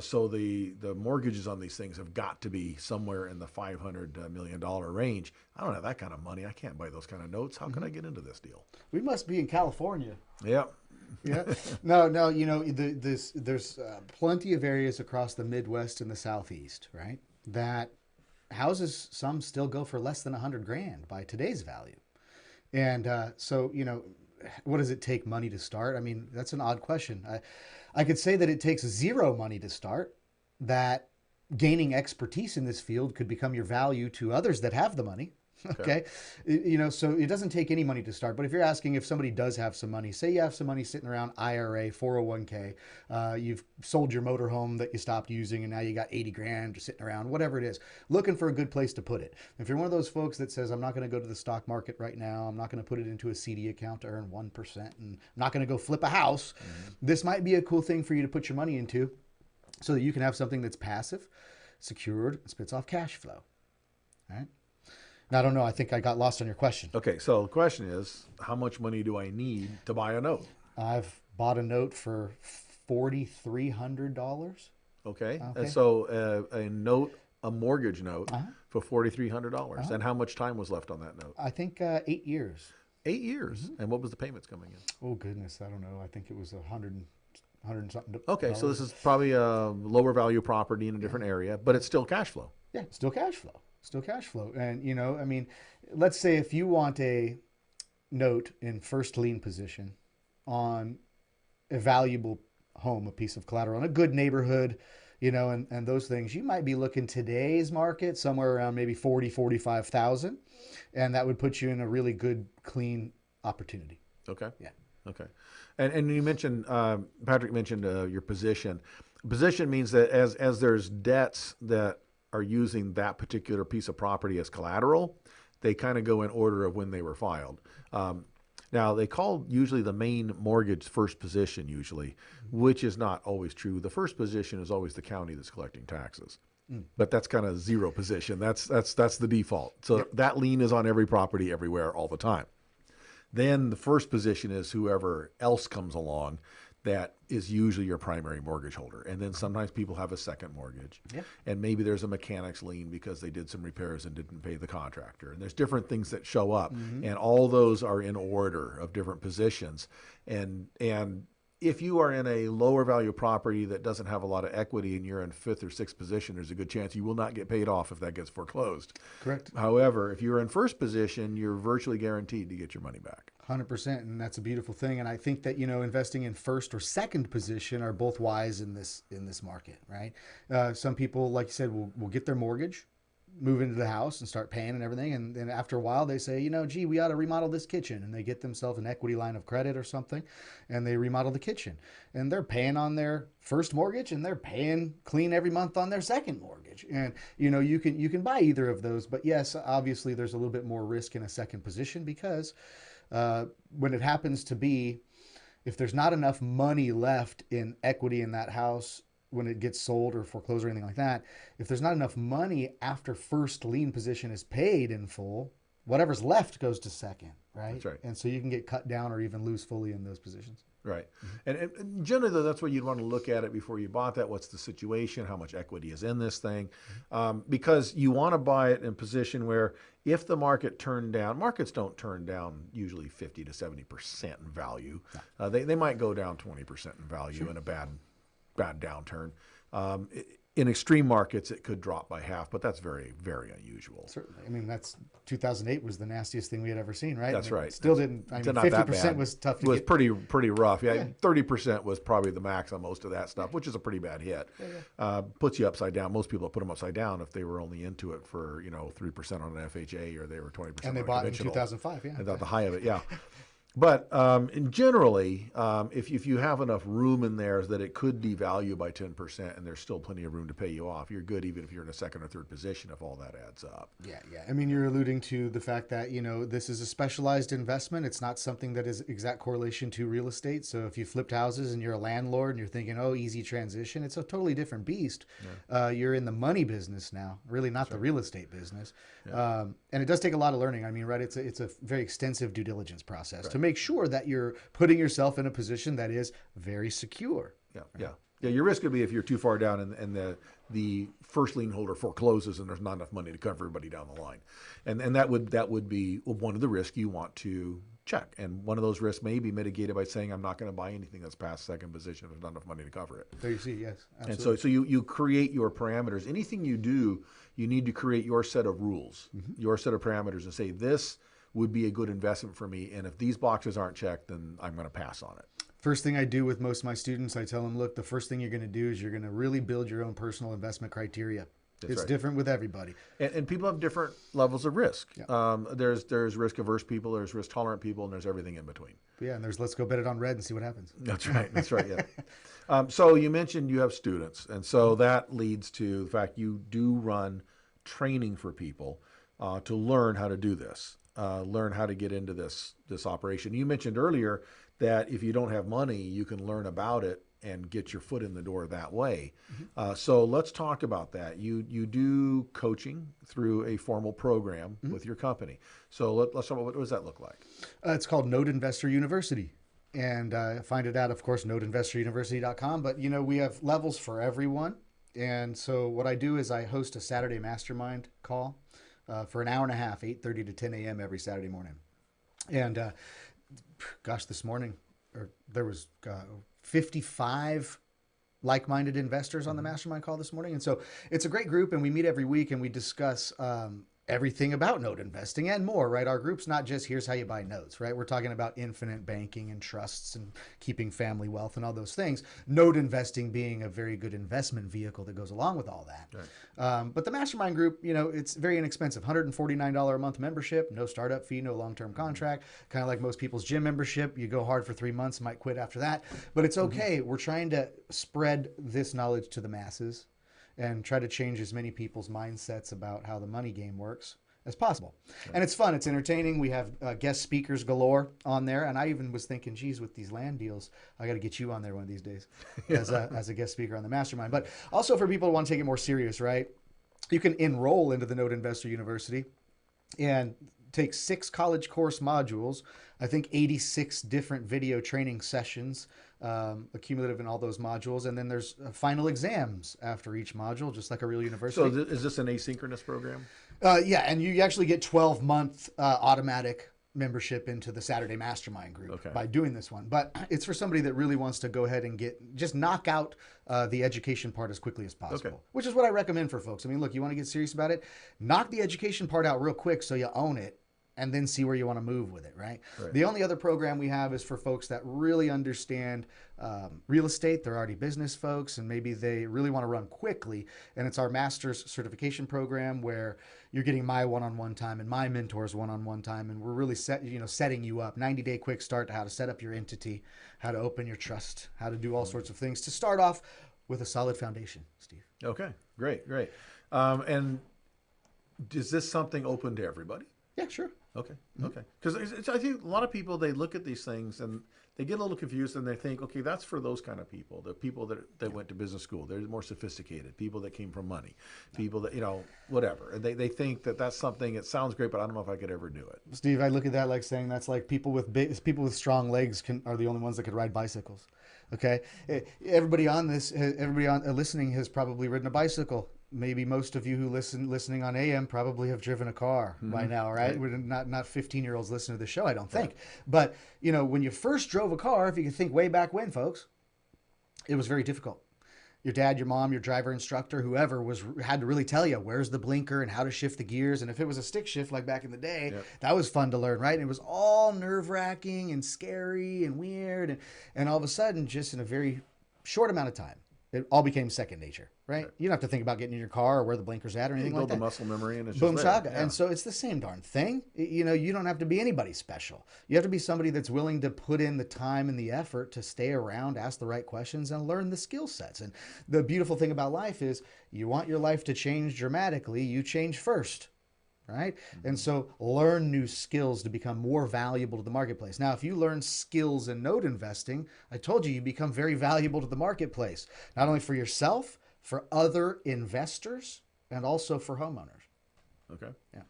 So the mortgages on these things have got to be somewhere in the $500 million range. I don't have that kind of money. I can't buy those kind of notes. How can I get into this deal? We must be in California. Yep. Yeah. No, you know, there's plenty of areas across the Midwest and the Southeast, right, that houses, some still go for less than $100,000 by today's value. And so, what does it take money to start? I mean, that's an odd question. I could say that it takes zero money to start, that gaining expertise in this field could become your value to others that have the money. Okay. So it doesn't take any money to start. But if you're asking if somebody does have some money, say you have some money sitting around IRA, 401k, you've sold your motorhome that you stopped using and now you got 80 grand just sitting around, whatever it is, looking for a good place to put it. If you're one of those folks that says, I'm not going to go to the stock market right now, I'm not going to put it into a CD account to earn 1%, and I'm not going to go flip a house, this might be a cool thing for you to put your money into so that you can have something that's passive, secured, and spits off cash flow. All right. Now, I don't know. I think I got lost on your question. Okay, so the question is, how much money do I need to buy a note? I've bought a note for $4,300. Okay. And so a mortgage note for $4,300. And how much time was left on that note? I think 8 years. 8 years. And what was the payments coming in? Oh, goodness. I don't know. I think it was 100 and something. Okay, so this is probably a lower value property in a different area, but it's still cash flow. Yeah, still cash flow. Still cash flow. And, I mean, let's say if you want a note in first lien position on a valuable home, a piece of collateral in a good neighborhood, and those things, you might be looking today's market somewhere around maybe 45,000. And that would put you in a really good, clean opportunity. Okay. Yeah. Okay. And you mentioned, Patrick mentioned your position. Position means that as there's debts that are using that particular piece of property as collateral, they kind of go in order of when they were filed. Now, they call usually the main mortgage first position usually, which is not always true. The first position is always the county that's collecting taxes. But that's kind of zero position. That's the default. So that lien is on every property everywhere all the time. Then the first position is whoever else comes along that is usually your primary mortgage holder. And then sometimes people have a second mortgage. Yeah. And maybe there's a mechanic's lien because they did some repairs and didn't pay the contractor. And there's different things that show up. And all those are in order of different positions. And if you are in a lower value property that doesn't have a lot of equity and you're in fifth or sixth position, there's a good chance you will not get paid off if that gets foreclosed. Correct. However, if you're in first position, you're virtually guaranteed to get your money back. 100%, and that's a beautiful thing. And I think that investing in first or second position are both wise in this market, right? Some people, like you said, will get their mortgage, move into the house and start paying and everything, and then after a while they say, gee, we ought to remodel this kitchen, and they get themselves an equity line of credit or something, and they remodel the kitchen, and they're paying on their first mortgage and they're paying clean every month on their second mortgage. And you can buy either of those, but yes, obviously there's a little bit more risk in a second position because when it happens to be, if there's not enough money left in equity in that house when it gets sold or foreclosed or anything like that, if there's not enough money after first lien position is paid in full, whatever's left goes to second, right? That's right. And so you can get cut down or even lose fully in those positions. Right. And generally, though, that's what you'd want to look at it before you bought that. What's the situation? How much equity is in this thing? Because you want to buy it in a position where if the market turned down, markets don't turn down usually 50 to 70% in value. They might go down 20% in value in a bad downturn. In extreme markets, it could drop by half, but that's very, very unusual. Certainly. I mean, 2008 was the nastiest thing we had ever seen, right? That's right. Still didn't, 50% was tough to get. It was pretty rough. Yeah, 30% was probably the max on most of that stuff, which is a pretty bad hit. Puts you upside down. Most people put them upside down if they were only into it for, 3% on an FHA or they were 20% and they bought in 2005, yeah. And at the high of it, yeah. But generally, if you have enough room in there that it could devalue by 10% and there's still plenty of room to pay you off, you're good even if you're in a second or third position if all that adds up. Yeah. I mean, you're alluding to the fact that, this is a specialized investment. It's not something that is exact correlation to real estate. So if you flipped houses and you're a landlord and you're thinking, oh, easy transition, it's a totally different beast. Yeah. You're in the money business now, really not the real estate business. Yeah. And it does take a lot of learning. I mean, right, it's a very extensive due diligence process to make sure that you're putting yourself in a position that is very secure. Yeah. Yeah, your risk would be if you're too far down and the first lien holder forecloses and there's not enough money to cover everybody down the line, and that would be one of the risks you want to check. And one of those risks may be mitigated by saying I'm not going to buy anything that's past second position if there's not enough money to cover it. There you see, yes, absolutely. And so you create your parameters. Anything you do, you need to create your set of rules, your set of parameters, and say this would be a good investment for me. And if these boxes aren't checked, then I'm going to pass on it. First thing I do with most of my students, I tell them, look, the first thing you're going to do is you're going to really build your own personal investment criteria. It's right. different with everybody. And people have different levels of risk. Yeah. There's risk-averse people, there's risk-tolerant people, and there's everything in between. Yeah, and there's let's go bet it on red and see what happens. That's right. That's right, yeah. So you mentioned you have students, and so that leads to the fact you do run training for people to learn how to do this, learn how to get into this operation. You mentioned earlier that if you don't have money, you can learn about it and get your foot in the door that way. So let's talk about that. You do coaching through a formal program with your company. So let's talk about what does that look like? It's called Node Investor University. And find it at, of course, nodeinvestoruniversity.com. But, we have levels for everyone. And so what I do is I host a Saturday mastermind call for an hour and a half, 8:30 to 10 a.m. every Saturday morning. And this morning there was 55 like-minded investors on the mastermind call this morning. And so it's a great group, and we meet every week and we discuss everything about node investing and more, right? Our group's not just here's how you buy nodes, right? We're talking about infinite banking and trusts and keeping family wealth and all those things. Node investing being a very good investment vehicle that goes along with all that. Right. But the mastermind group, it's very inexpensive, $149 a month membership, no startup fee, no long-term contract, kind of like most people's gym membership. You go hard for 3 months, might quit after that, but it's okay. We're trying to spread this knowledge to the masses and try to change as many people's mindsets about how the money game works as possible. Right. And it's fun. It's entertaining. We have guest speakers galore on there. And I even was thinking, geez, with these land deals, I got to get you on there one of these days as a guest speaker on the mastermind. But also for people who want to take it more serious, right? You can enroll into the Node Investor University and take 6 college course modules, I think 86 different video training sessions, accumulative in all those modules. And then there's final exams after each module, just like a real university. So is this an asynchronous program? Yeah, and you actually get 12-month automatic membership into the Saturday Mastermind group by doing this one. But it's for somebody that really wants to go ahead and just knock out the education part as quickly as possible, which is what I recommend for folks. I mean, look, you want to get serious about it, knock the education part out real quick so you own it, and then see where you want to move with it, right? The only other program we have is for folks that really understand real estate. They're already business folks, and maybe they really want to run quickly. And it's our master's certification program where you're getting my one-on-one time and my mentor's one-on-one time, and we're really setting you up. 90-day quick start to how to set up your entity, how to open your trust, how to do all sorts of things to start off with a solid foundation, Steve. Okay, great. And is this something open to everybody? Yeah, sure. Okay. Because I think a lot of people, they look at these things and they get a little confused and they think, okay, that's for those kind of people, the people that went to business school. They're more sophisticated, people that came from money, people that, whatever. And they think that that's something, it sounds great, but I don't know if I could ever do it. Steve, I look at that like saying that's like people with strong legs are the only ones that could ride bicycles. Okay. Everybody listening has probably ridden a bicycle. Maybe most of you who listening on AM probably have driven a car by now, right? We're not 15-year-olds listening to the show, I don't think. But, when you first drove a car, if you can think way back when, folks, it was very difficult. Your dad, your mom, your driver instructor, whoever had to really tell you where's the blinker and how to shift the gears. And if it was a stick shift like back in the day, that was fun to learn, right? And it was all nerve-wracking and scary and weird. And all of a sudden, just in a very short amount of time, it all became second nature, right? You don't have to think about getting in your car or where the blinker's at or anything like that. Build the muscle memory and it's boom, just there. saga. Yeah. And so it's the same darn thing. You don't have to be anybody special. You have to be somebody that's willing to put in the time and the effort to stay around, ask the right questions, and learn the skill sets. And the beautiful thing about life is you want your life to change dramatically, you change first. Right? And so learn new skills to become more valuable to the marketplace. Now, if you learn skills in node investing, I told you become very valuable to the marketplace, not only for yourself, for other investors, and also for homeowners. Okay. Yeah.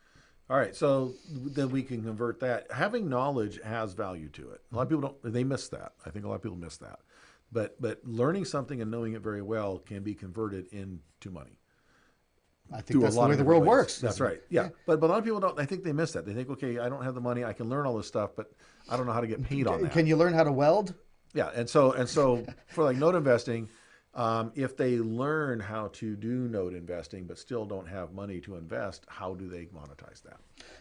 All right. So then we can convert that. Having knowledge has value to it. A lot of people they miss that. I think a lot of people miss that. But learning something and knowing it very well can be converted into money. I think that's the way the world works. That's right. Yeah. But a lot of people don't. I think they miss that. They think, okay, I don't have the money. I can learn all this stuff, but I don't know how to get paid on that. Can you learn how to weld? Yeah. And so for like note investing, if they learn how to do note investing but still don't have money to invest, how do they monetize that?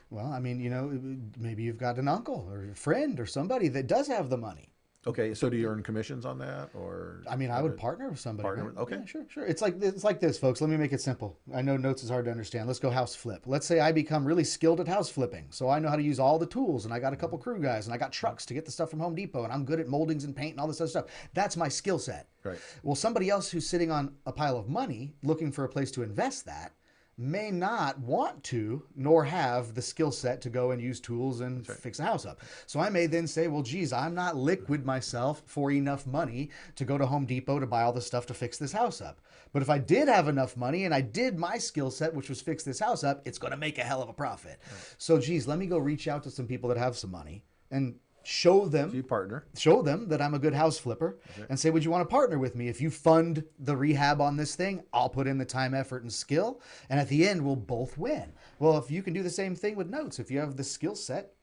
Well, I mean, maybe you've got an uncle or a friend or somebody that does have the money. Okay, so do you earn commissions on that, or? I mean, I would partner with somebody. Right? Okay, yeah, sure. It's like this, folks. Let me make it simple. I know notes is hard to understand. Let's go house flip. Let's say I become really skilled at house flipping, so I know how to use all the tools, and I got a couple crew guys, and I got trucks to get the stuff from Home Depot, and I'm good at moldings and paint and all this other stuff. That's my skill set. Right. Well, somebody else who's sitting on a pile of money looking for a place to invest that may not want to nor have the skill set to go and use tools and fix a house up. So I may then say, well, geez, I'm not liquid myself for enough money to go to Home Depot to buy all the stuff to fix this house up. But if I did have enough money and I did my skill set, which was fix this house up, it's going to make a hell of a profit. Right. So, geez, let me go reach out to some people that have some money and show them that I'm a good house flipper, and say, would you want to partner with me? If you fund the rehab on this thing, I'll put in the time, effort, and skill, and at the end we'll both win. Well, if you can do the same thing with notes, if you have the skill set,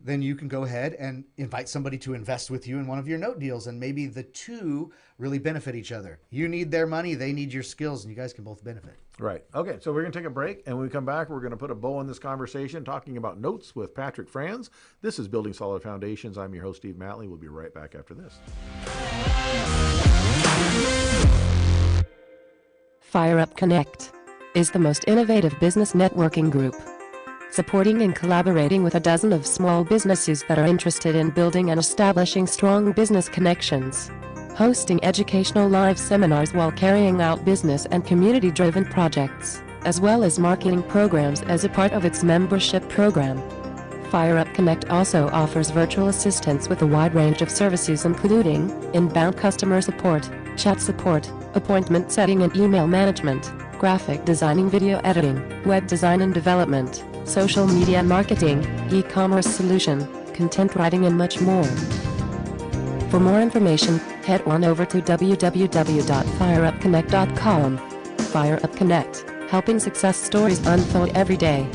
then you can go ahead and invite somebody to invest with you in one of your note deals, and maybe the two really benefit each other. You need their money, they need your skills, and you guys can both benefit. Right. Okay, so we're going to take a break, and when we come back, we're going to put a bow on this conversation talking about notes with Patrick Franz. This is Building Solid Foundations. I'm your host, Steve Matley. We'll be right back after this. Fire Up Connect is the most innovative business networking group, supporting and collaborating with a dozen of small businesses that are interested in building and establishing strong business connections, hosting educational live seminars while carrying out business and community-driven projects, as well as marketing programs as a part of its membership program. Fire Up Connect also offers virtual assistance with a wide range of services including inbound customer support, chat support, appointment setting and email management, graphic designing, video editing, web design and development, social media marketing, e-commerce solution, content writing, and much more. For more information, head on over to www.fireupconnect.com. Fire Up Connect, helping success stories unfold every day.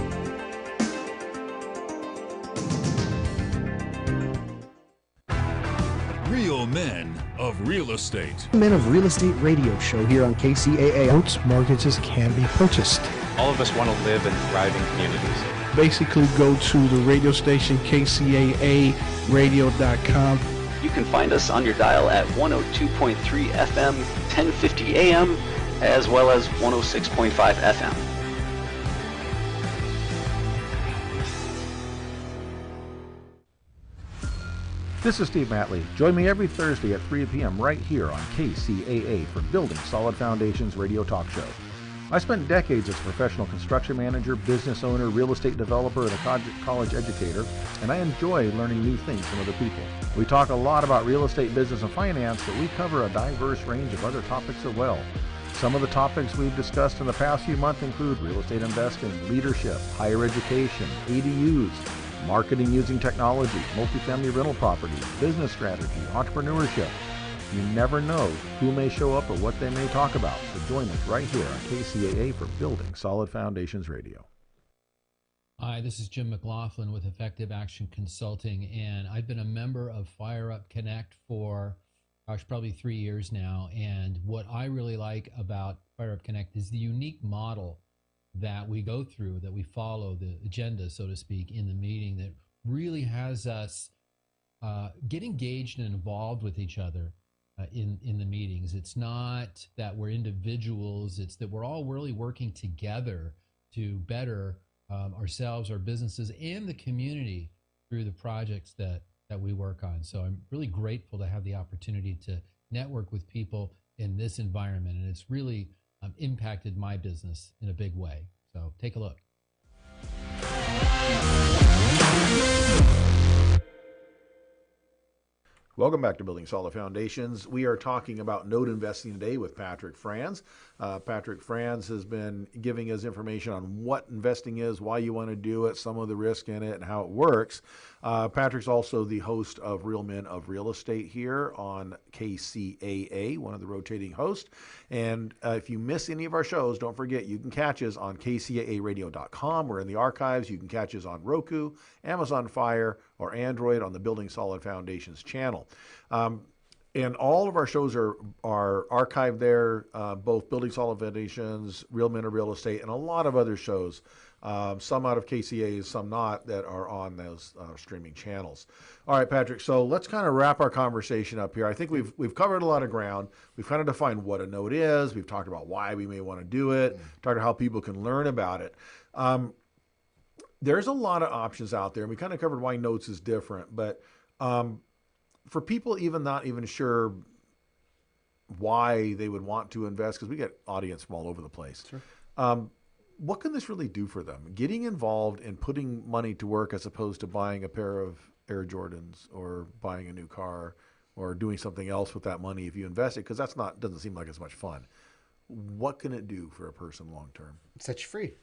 Real Men of Real Estate. Men of Real Estate radio show here on KCAA. Notes, mortgages can be purchased. All of us want to live in thriving communities. Basically, go to the radio station KCAA radio.com. You can find us on your dial at 102.3 FM, 1050 AM, as well as 106.5 FM. This is Steve Matley. Join me every Thursday at 3 p.m. right here on KCAA for Building Solid Foundations radio talk show. I spent decades as a professional construction manager, business owner, real estate developer, and a college educator, and I enjoy learning new things from other people. We talk a lot about real estate, business, and finance, but we cover a diverse range of other topics as well. Some of the topics we've discussed in the past few months include real estate investing, leadership, higher education, ADUs, marketing using technology, multifamily rental properties, business strategy, entrepreneurship. You never know who may show up or what they may talk about. So join us right here on KCAA for Building Solid Foundations Radio. Hi, this is Jim McLaughlin with Effective Action Consulting, and I've been a member of Fire Up Connect for, probably 3 years now. And what I really like about Fire Up Connect is the unique model that we go through, that we follow, the agenda, so to speak, in the meeting that really has us get engaged and involved with each other. In the meetings. It's not that we're individuals, it's that we're all really working together to better ourselves, our businesses, and the community through the projects that we work on. So I'm really grateful to have the opportunity to network with people in this environment, and it's really impacted my business in a big way. So take a look. Welcome back to Building Solid Foundations. We are talking about note investing today with Patrick Franz. Patrick Franz has been giving us information on what investing is, why you want to do it, some of the risk in it, and how it works. Patrick's also the host of Real Men of Real Estate here on KCAA, one of the rotating hosts. And if you miss any of our shows, don't forget you can catch us on KCAAradio.com. We're in the archives. You can catch us on Roku, Amazon Fire, or Android on the Building Solid Foundations channel. And all of our shows are archived there, both Building Solid Foundations, Real Men of Real Estate, and a lot of other shows, some out of KCAA, some not, that are on those streaming channels. All right, Patrick, so let's kind of wrap our conversation up here. I think we've covered a lot of ground. We've kind of defined what a note is. We've talked about why we may want to do it, talked about how people can learn about it. There's a lot of options out there, and we kind of covered why notes is different, but for people not even sure why they would want to invest, because we get audience from all over the place. Sure. What can this really do for them? Getting involved in putting money to work as opposed to buying a pair of Air Jordans or buying a new car or doing something else with that money if you invest it, because doesn't seem like as much fun. What can it do for a person long term? Set you free.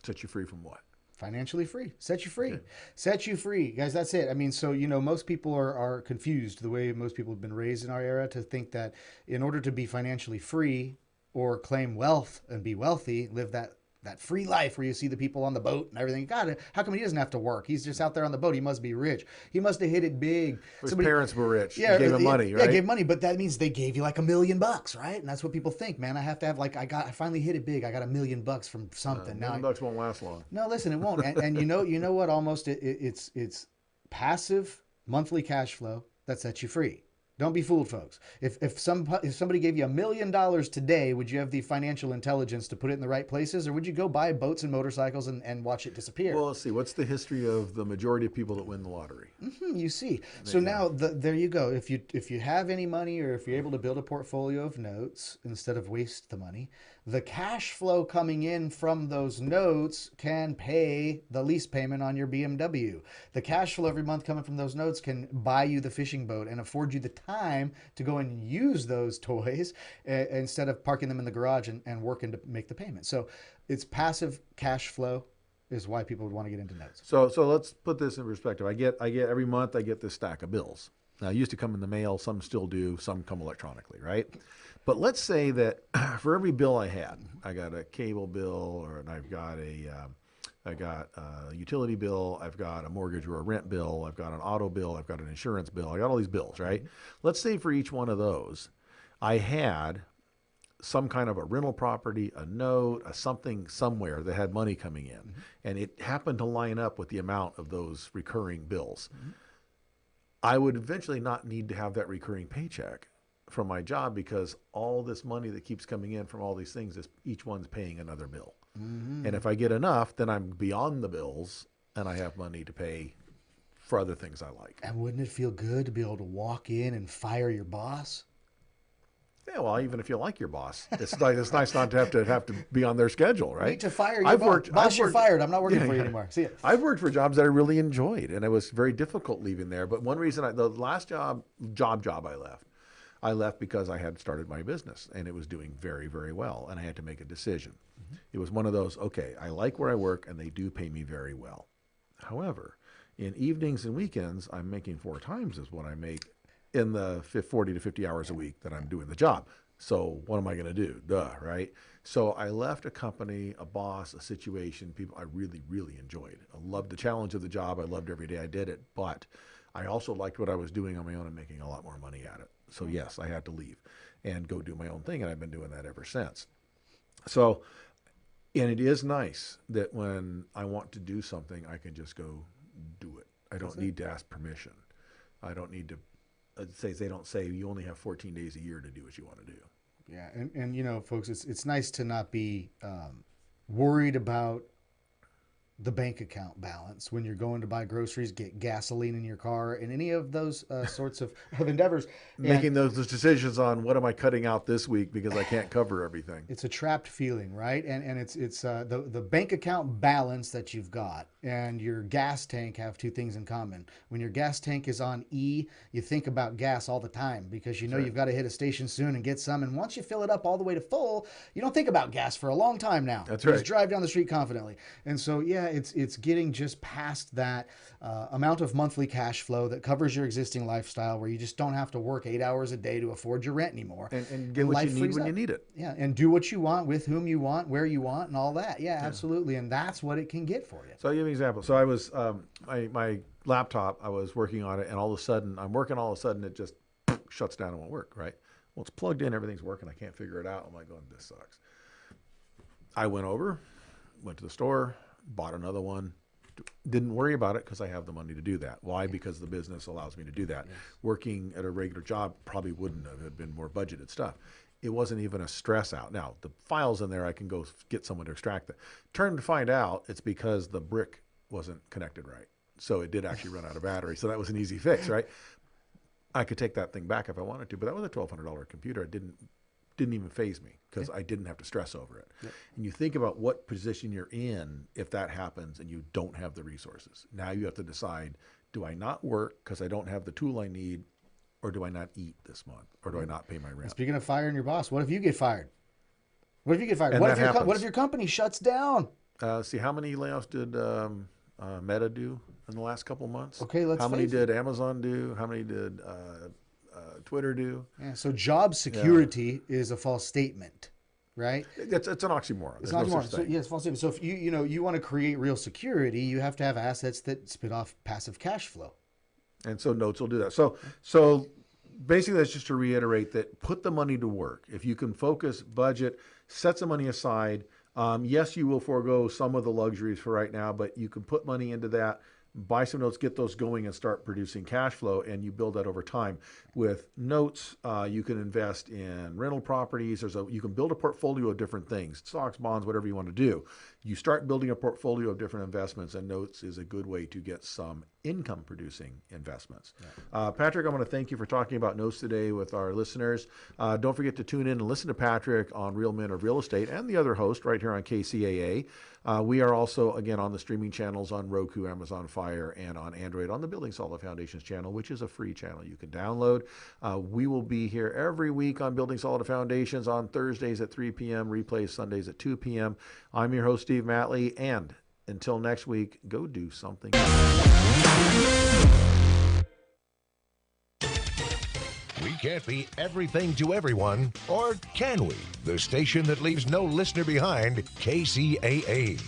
Set you free from what? Financially free. Set you free. Okay. Set you free. Guys, that's it. I mean, so, most people are confused the way most people have been raised in our era to think that in order to be financially free or claim wealth and be wealthy, live that free life where you see the people on the boat and everything. God, how come he doesn't have to work? He's just out there on the boat. He must be rich. He must have hit it big. His parents were rich. Yeah, they gave him money, right? Yeah, gave money, but that means they gave you like $1 million, right? And that's what people think, man. I have to have I finally hit it big. I got $1 million from something. $1 million won't last long. No, listen, it won't. And you know what? Almost it's passive monthly cash flow that sets you free. Don't be fooled, folks. If somebody gave you $1 million today, would you have the financial intelligence to put it in the right places, or would you go buy boats and motorcycles and watch it disappear? Well, let's see. What's the history of the majority of people that win the lottery? You see. So now there you go. If you have any money, or if you're able to build a portfolio of notes instead of waste the money, the cash flow coming in from those notes can pay the lease payment on your BMW. The cash flow every month coming from those notes can buy you the fishing boat and afford you the time to go and use those toys instead of parking them in the garage and working to make the payment. So it's passive cash flow is why people would want to get into notes. So let's put this in perspective. I get every month I get this stack of bills. Now, it used to come in the mail. Some still do. Some come electronically, right? But let's say that for every bill I had, I got a cable bill, and I've got a utility bill, I've got a mortgage or a rent bill, I've got an auto bill, I've got an insurance bill, I got all these bills, right? Let's say for each one of those, I had some kind of a rental property, a note, a something somewhere that had money coming in, and it happened to line up with the amount of those recurring bills. I would eventually not need to have that recurring paycheck from my job, because all this money that keeps coming in from all these things is each one's paying another bill. And if I get enough, then I'm beyond the bills and I have money to pay for other things I like. And wouldn't it feel good to be able to walk in and fire your boss? Yeah, well, even if you like your boss, it's nice not to have to be on their schedule, right? Need to fire your boss. You're fired. I'm not working for you anymore. See ya. I've worked for jobs that I really enjoyed, and it was very difficult leaving there. But one reason, the last job I left because I had started my business, and it was doing very, very well, and I had to make a decision. It was one of those, okay, I like where I work, and they do pay me very well. However, in evenings and weekends, I'm making 4 times as what I make in the 40 to 50 hours a week that I'm doing the job. So what am I going to do? Right? So I left a company, a boss, a situation, people I really, really enjoyed. I loved the challenge of the job. I loved every day I did it. But I also liked what I was doing on my own and making a lot more money at it. So yes, I had to leave and go do my own thing, and I've been doing that ever since. So, and it is nice that when I want to do something, I can just go do it. I don't need to ask permission. I don't need to they don't say you only have 14 days a year to do what you want to do. Yeah, and folks, it's nice to not be worried about the bank account balance when you're going to buy groceries, get gasoline in your car, and any of those sorts of endeavors. Making those decisions on what am I cutting out this week because I can't cover everything. It's a trapped feeling, right? And it's the bank account balance that you've got and your gas tank have two things in common. When your gas tank is on E, you think about gas all the time because you know you've got to hit a station soon and get some. And once you fill it up all the way to full, you don't think about gas for a long time now. That's you right. Just drive down the street confidently. And so, yeah, it's getting just past that amount of monthly cash flow that covers your existing lifestyle, where you just don't have to work 8 hours a day to afford your rent anymore. And get what you need when you need it. Yeah, and do what you want, with whom you want, where you want, and all that. Yeah, absolutely. And that's what it can get for you. So I'll give you an example. So I was, my laptop, I was working on it, and all of a sudden it just shuts down and won't work, right? Well, it's plugged in, everything's working. I can't figure it out. I'm like going, this sucks. I went to the store, bought another one. Didn't worry about it because I have the money to do that. Why? Because the business allows me to do that. Yes. Working at a regular job probably wouldn't have. It had been more budgeted stuff. It wasn't even a stress out. Now, the files in there, I can go get someone to extract them. Turned to find out it's because the brick wasn't connected right. So it did actually run out of battery. So that was an easy fix, right? I could take that thing back if I wanted to, but that was a $1,200 computer. It didn't even faze me because I didn't have to stress over it. Yeah. And you think about what position you're in if that happens and you don't have the resources. Now you have to decide, do I not work because I don't have the tool I need, or do I not eat this month, or do I not pay my rent? And speaking of firing your boss, what if you get fired? What if you get fired? And what if your company shuts down? See, how many layoffs did Meta do in the last couple of months? Okay, How many did Amazon do? How many did Twitter do? Yeah, so job security is a false statement, right? It's an oxymoron. It's an oxymoron. So, yeah, it's a false statement. So if you want to create real security, you have to have assets that spit off passive cash flow. And so notes will do that. So basically that's just to reiterate that put the money to work. If you can focus, budget, set some money aside. Yes, you will forego some of the luxuries for right now, but you can put money into that, buy some notes, get those going, and start producing cash flow, and you build that over time. With notes, you can invest in rental properties. You can build a portfolio of different things, stocks, bonds, whatever you want to do. You start building a portfolio of different investments, and notes is a good way to get some income-producing investments. Yeah. Patrick, I want to thank you for talking about notes today with our listeners. Don't forget to tune in and listen to Patrick on Real Men of Real Estate and the other host right here on KCAA. We are also, again, on the streaming channels on Roku, Amazon Fire, and on Android on the Building Solid Foundations channel, which is a free channel you can download. We will be here every week on Building Solid Foundations on Thursdays at 3 p.m., replays Sundays at 2 p.m. I'm your host, Steve Matley, and until next week, go do something. We can't be everything to everyone, or can we? The station that leaves no listener behind, KCAA.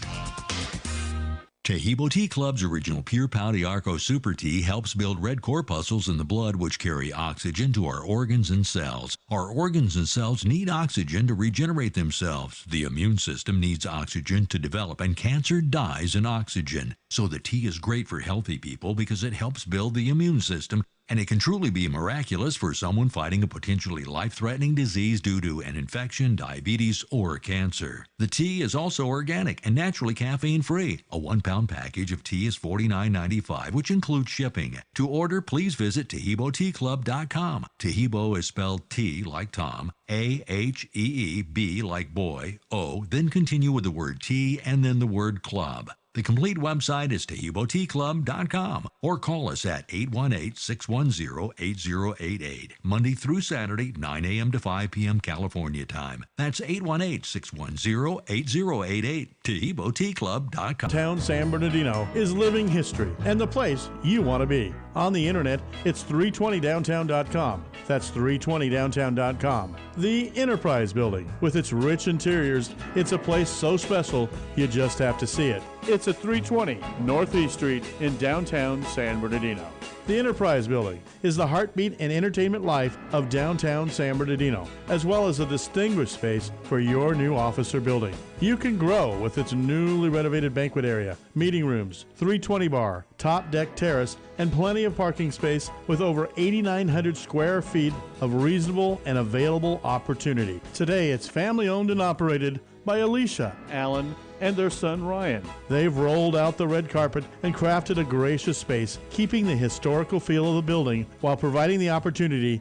Tahibo Tea Club's original Pure Pau de Arco Super Tea helps build red corpuscles in the blood which carry oxygen to our organs and cells. Our organs and cells need oxygen to regenerate themselves. The immune system needs oxygen to develop, and cancer dies in oxygen. So the tea is great for healthy people because it helps build the immune system, and it can truly be miraculous for someone fighting a potentially life-threatening disease due to an infection, diabetes, or cancer. The tea is also organic and naturally caffeine-free. A 1-pound package of tea is $49.95, which includes shipping. To order, please visit TahiboTeaClub.com. Tahibo is spelled T like Tom, A-H-E-E-B like boy, O, then continue with the word tea and then the word club. The complete website is TahiboTeaClub.com, or call us at 818-610-8088, Monday through Saturday, 9 a.m. to 5 p.m. California time. That's 818-610-8088, TahiboTeaClub.com. Town San Bernardino is living history and the place you want to be. On the internet, it's 320downtown.com. That's 320downtown.com. The Enterprise Building, with its rich interiors, it's a place so special you just have to see it. It's at 320 Northeast Street in downtown San Bernardino. The Enterprise Building is the heartbeat and entertainment life of downtown San Bernardino, as well as a distinguished space for your new office or building. You can grow with its newly renovated banquet area, meeting rooms, 320 bar, top deck terrace, and plenty of parking space with over 8,900 square feet of reasonable and available opportunity. Today, it's family owned and operated by Alicia, Alan, and their son Ryan. They've rolled out the red carpet and crafted a gracious space, keeping the historical feel of the building while providing the opportunity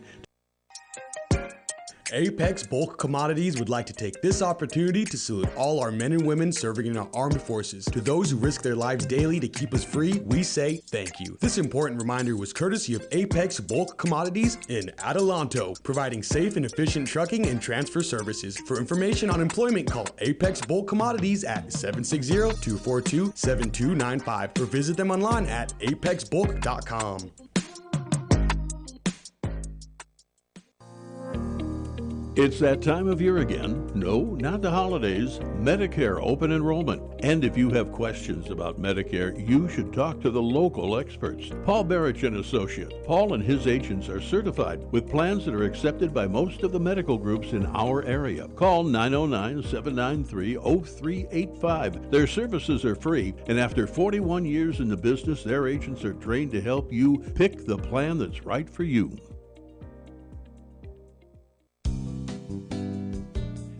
Apex Bulk Commodities would like to take this opportunity to salute all our men and women serving in our armed forces. To those who risk their lives daily to keep us free, we say thank you. This important reminder was courtesy of Apex Bulk Commodities in Adelanto, providing safe and efficient trucking and transfer services. For information on employment, call Apex Bulk Commodities at 760-242-7295 or visit them online at apexbulk.com. It's that time of year again. No, not the holidays. Medicare open enrollment. And if you have questions about Medicare, you should talk to the local experts. Paul Barrich and Associates. Paul and his agents are certified with plans that are accepted by most of the medical groups in our area. Call 909-793-0385. Their services are free, and after 41 years in the business, their agents are trained to help you pick the plan that's right for you.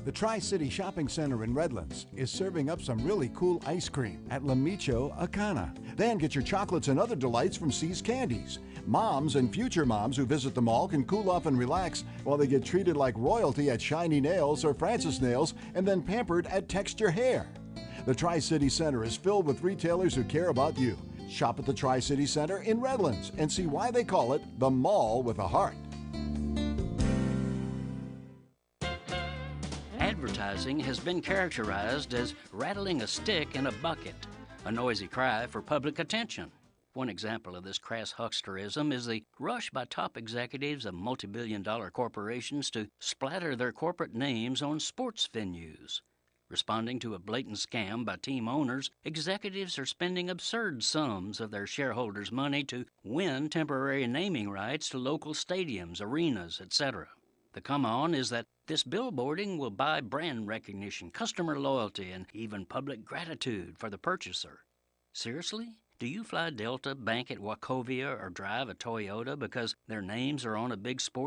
The Tri-City Shopping Center in Redlands is serving up some really cool ice cream at La Micho Acana. Then get your chocolates and other delights from C's Candies. Moms and future moms who visit the mall can cool off and relax while they get treated like royalty at Shiny Nails or Francis Nails and then pampered at Texture Hair. The Tri-City Center is filled with retailers who care about you. Shop at the Tri-City Center in Redlands and see why they call it the Mall with a Heart. Advertising has been characterized as rattling a stick in a bucket, a noisy cry for public attention. One example of this crass hucksterism is the rush by top executives of multi-billion-dollar corporations to splatter their corporate names on sports venues. Responding to a blatant scam by team owners, executives are spending absurd sums of their shareholders' money to win temporary naming rights to local stadiums, arenas, etc. The come-on is that this billboarding will buy brand recognition, customer loyalty, and even public gratitude for the purchaser. Seriously? Do you fly Delta, bank at Wachovia, or drive a Toyota because their names are on a big sports